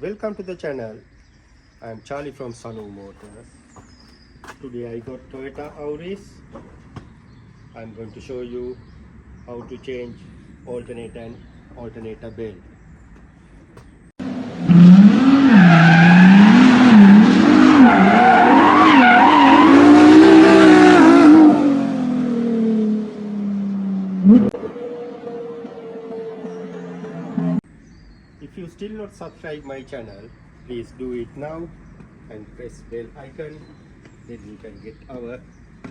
Welcome to the channel. I am Charlie from Sanu Motors. Today I got Toyota Auris. I am going to show you how to change alternator and alternator belt. If you still not subscribe my channel, please do it now and press bell icon, then you can get our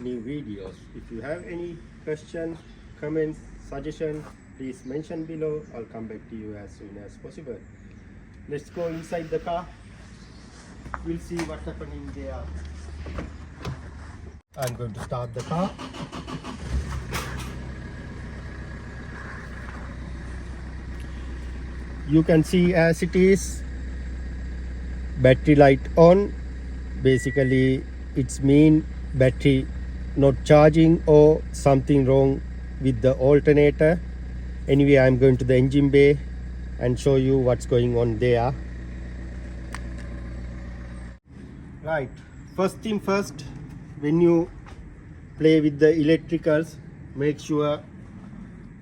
new videos. If you have any questions, comments, suggestions, please mention below. I'll come back to you as soon as possible. Let's go inside the car. We'll see what's happening there. I'm going to start the car. You can see as it is, battery light on. Basically it's mean battery not charging or something wrong with the alternator. Anyway, I'm going to the engine bay and show you what's going on there. Right, first thing first, when you play with the electricals, make sure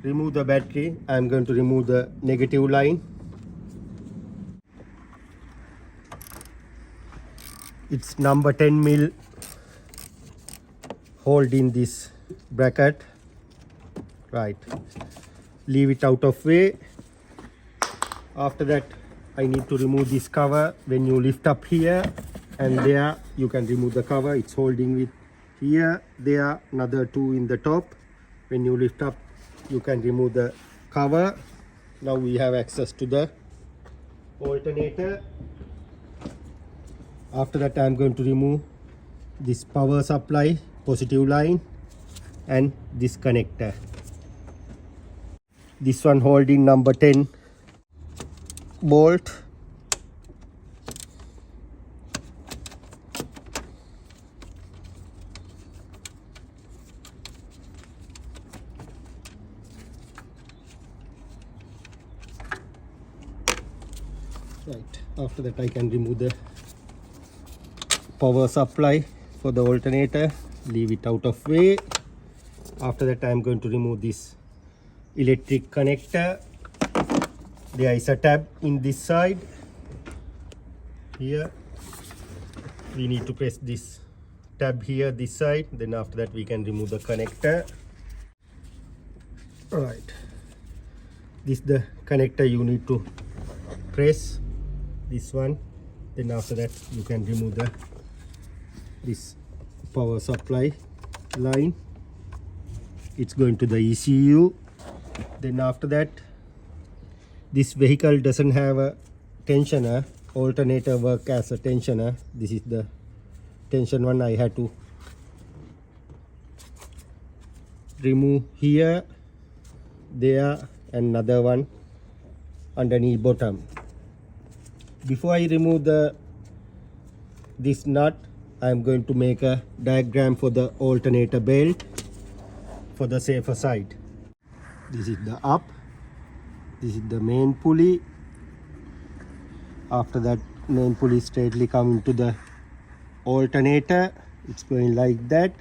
remove the battery. I'm going to remove the negative line. It's number 10 mil hold in this bracket. Right, leave it out of way. After that I need to remove this cover. When you lift up here and there, you can remove the cover. It's holding it here, there, another two in the top. When you lift up, you can remove the cover. Now we have access to the alternator. After that I'm going to remove this power supply positive line and this connector. This one holding number 10 bolt. Right, after that I can remove the power supply for the alternator, leave it out of way. After that I am going to remove this electric connector. There is a tab in this side. Here we need to press this tab here, this side. Then after that we can remove the connector. Right, this is the connector you need to press, this one. Then after that you can remove this power supply line. It's going to the ECU. Then after that, this vehicle doesn't have a tensioner. Alternator work as a tensioner. This is the tension one. I had to remove here, there, and another one underneath bottom. Before I remove this nut, I am going to make a diagram for the alternator belt for the safer side. This is the up, this is the main pulley. After that, main pulley straightly come into the alternator. It's going like that.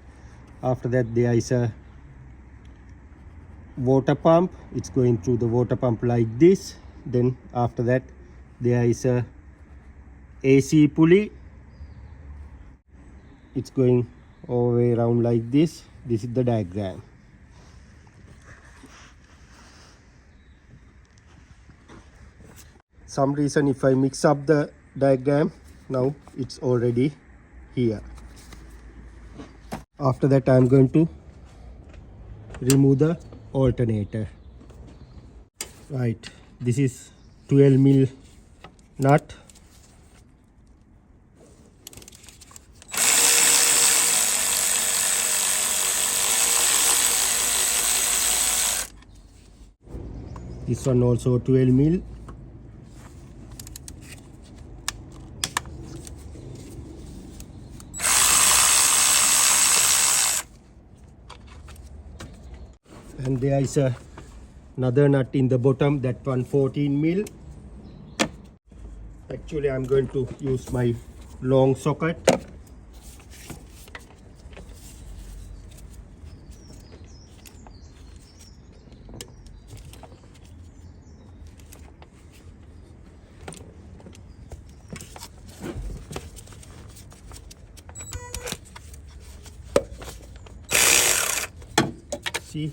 After that there is a water pump. It's going through the water pump like this. Then after that there is a AC pulley. It's going all the way around like this. This is the diagram. Some reason if I mix up the diagram, now it's already here. After that I am going to remove the alternator. Right, this is 12 mil nut. This one also 12 mil. And there is another nut in the bottom, that one 14 mil. Actually, I'm going to use my long socket. See,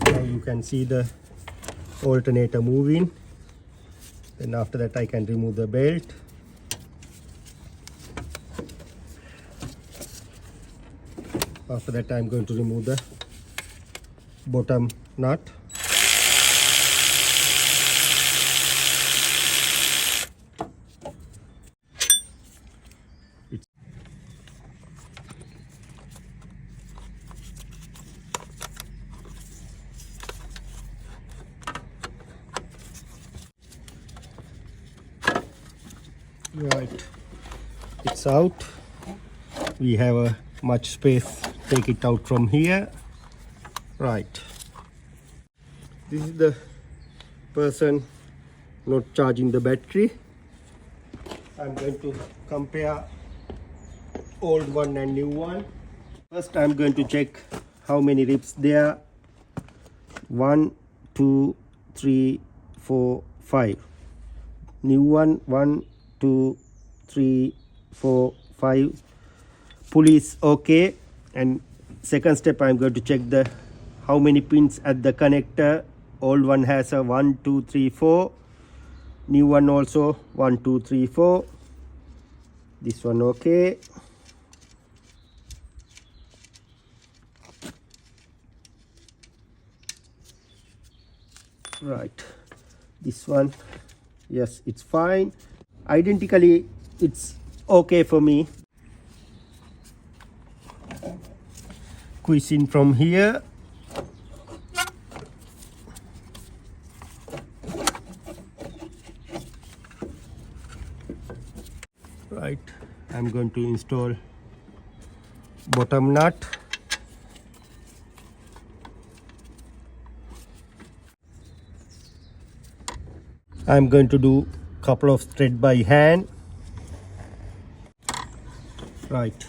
now you can see the alternator moving. Then after that I can remove the belt. After that I'm going to remove the bottom nut. Right, it's out. We have a much space. Take it out from here. Right, this is the person not charging the battery. I'm going to compare old one and new one. First I'm going to check how many ribs there. 1 2 3 4 5. New one 1 2 3 4 5. Pulley is okay. And second step I'm going to check the how many pins at the connector. Old one has a 1 2 3 4. New one also 1 2 3 4. This one okay. Right, this one, yes, it's fine. Identically it's okay for me. Squeeze in from here. Right, I'm going to install bottom nut. I'm going to do couple of thread by hand. Right,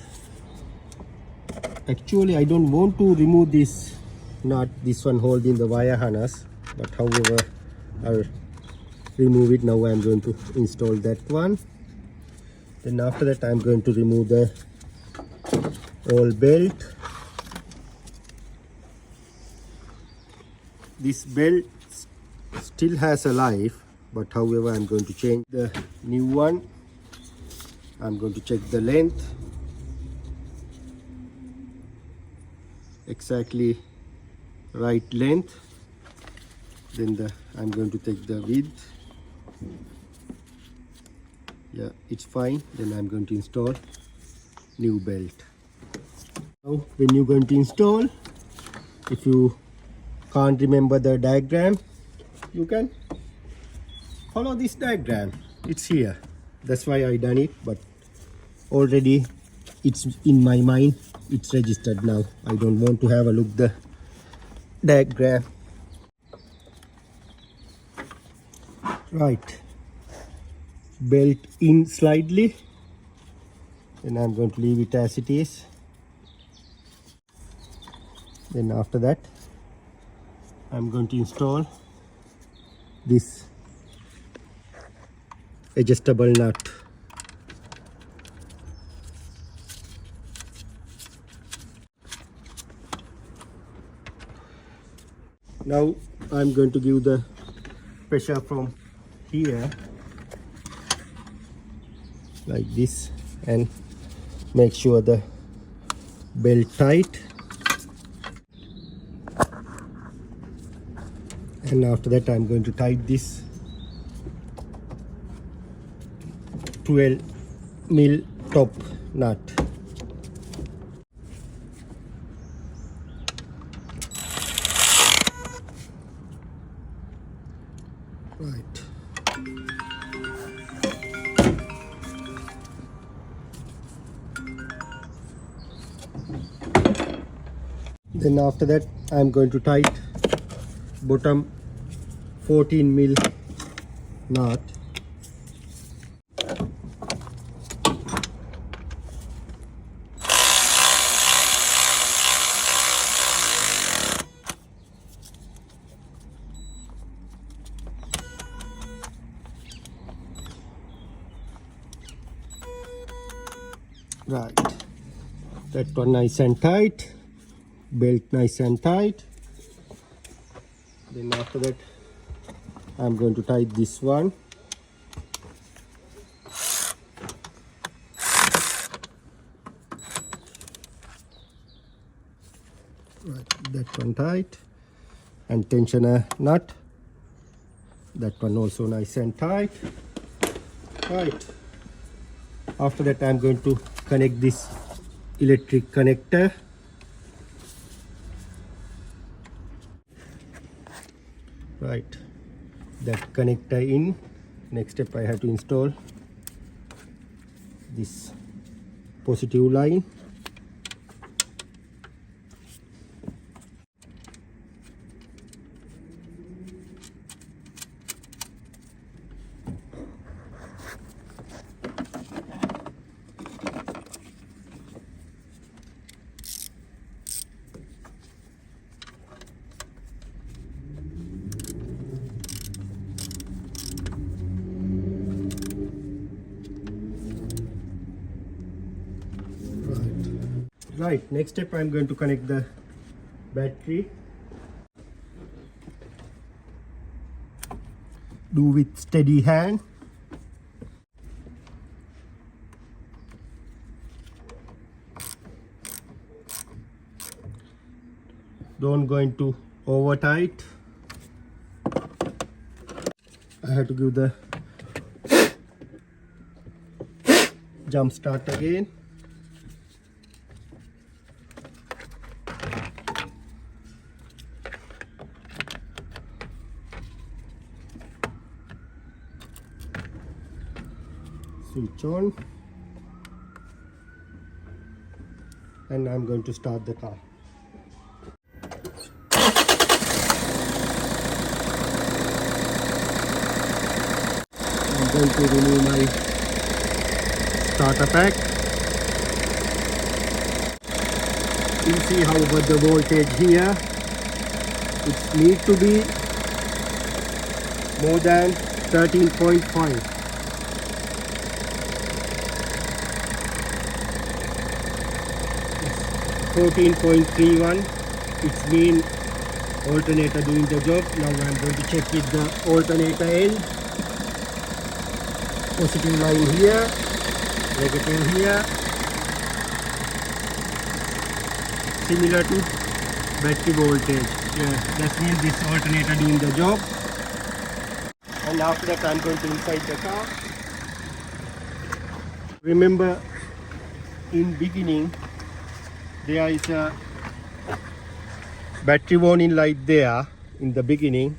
actually I don't want to remove this nut, this one holding the wire harness, but however I'll remove it. Now I'm going to install that one. Then after that I'm going to remove the old belt. This belt still has a life, but however I'm going to change the new one. I'm going to check the length, exactly right length. Then I'm going to take the width. Yeah, it's fine. Then I'm going to install new belt. Now when you're going to install, if you can't remember the diagram, you can follow this diagram. It's here. That's why I done it, but already it's in my mind. It's registered now. I don't want to have a look the diagram. Right, belt in slightly, and I'm going to leave it as it is. Then after that I'm going to install this adjustable nut. Now I'm going to give the pressure from here like this and make sure the belt tight. And after that I'm going to tighten this 12mm top nut. Right. Then after that I'm going to tighten bottom 14mm nut. Right, that one nice and tight, belt nice and tight. Then after that I'm going to tie this one. Right, that one tight, and tension a nut. That one also nice and tight. Right, after that I'm going to connect this electric connector. Right, that connector in. Next step, I have to install this positive line. Right, next step I'm going to connect the battery. Do with steady hand. Don't go into over tight. I have to give the jump start again. Switch on, and I'm going to start the car. I'm going to remove my starter pack. You see how about the voltage here. It needs to be more than 13.5. 14.31. It's mean alternator doing the job. Now I'm going to check with the alternator end. Positive line here, negative here, similar to battery voltage. Yeah, that means this alternator doing the job. And after that I'm going to inside the car. Remember, in beginning there is a battery warning light there in the beginning.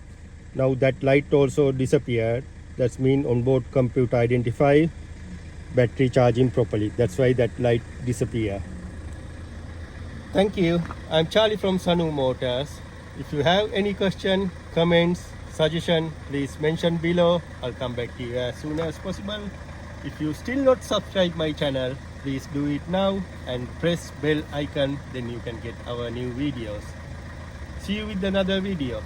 Now that light also disappeared. That means onboard computer identify battery charging properly. That's why that light disappear. Thank you. I'm Charlie from Sanu Motors. If you have any question, comments, suggestion, please mention below. I'll come back to you as soon as possible. If you still not subscribe my channel, please do it now and press bell icon, then you can get our new videos. See you with another video.